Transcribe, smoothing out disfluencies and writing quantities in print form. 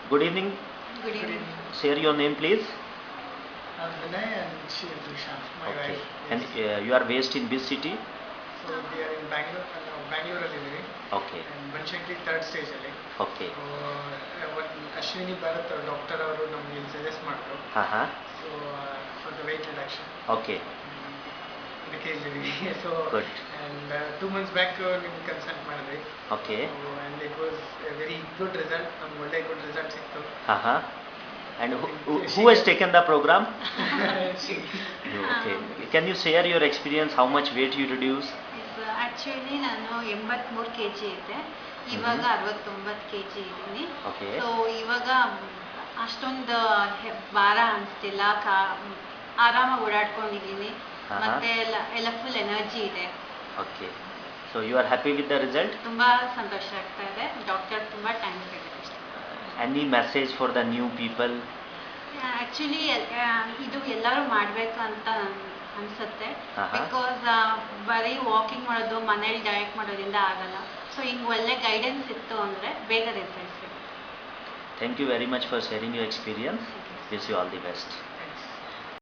Good evening. Good evening. Share your name, please. I'm Vinay and she is Risha, my Okay. wife. And Yes. you are based in which city? So we are in Bangalore, Bangalore ಅಲ್ಲಿ Okay. and Banshekli third stage ಅಲ್ಲಿ. Okay. So Ashwini Bharat doctor ಅವರು ನಮಗೆ suggest ಮಾಡಿದ್ರು. So for the weight reduction. Okay. So good. And 2 months back ನಿಮ್ಗೆ consult ಮಾಡಿದ್ವಿ. Okay. So, and it was a very good result. ನಮ್ಗೆ ಒಳ್ಳೆ good result ಸಿಕ್ತು. And who has taken the program? You, okay. Can you share your experience? How much weight you reduce? Actually ನಾನು 83 kg ಇದ್ದೆ, ಇವಾಗ 69 kg ಇದ್ದೀನಿ. Okay. So ಇವಾಗ ಅಷ್ಟೊಂದು ಭಾರ ಅನಿಸ್ತಿಲ್ಲ, ಆರಾಮಾಗಿ ಓಡಾಡ್ಕೊಂಡಿದ್ದೀನಿ, ಮತ್ತೆ ಎಲ್ಲ ಫುಲ್ ಎನರ್ಜಿ ಇದೆ. Okay. So you are happy with the result? ತುಂಬ ಸಂತೋಷ ಆಗ್ತಾ ಇದೆ. ಡಾಕ್ಟರ್ ತುಂಬ ಥ್ಯಾಂಕ್ಸ್ ಹೇಳಿದ್ರು. Any message for the new people? Actually ಇದು ಎಲ್ಲರೂ ಮಾಡಬೇಕು ಅಂತ ಅನಿಸುತ್ತೆ. ಬಿಕಾಸ್ ಬರೀ ವಾಕಿಂಗ್ ಮಾಡೋದು, ಮನೇಲಿ ಡಯಟ್ ಮಾಡೋದ್ರಿಂದ ಆಗಲ್ಲ. ಸೊ ಹಿಂಗೆ ಒಳ್ಳೆ ಗೈಡೆನ್ಸ್ ಇತ್ತು ಅಂದರೆ ಬೇಗ ರಿಸಲ್ಟ್ ಸಿಗುತ್ತೆ. Thank you very much for sharing your experience. Wish you all the best.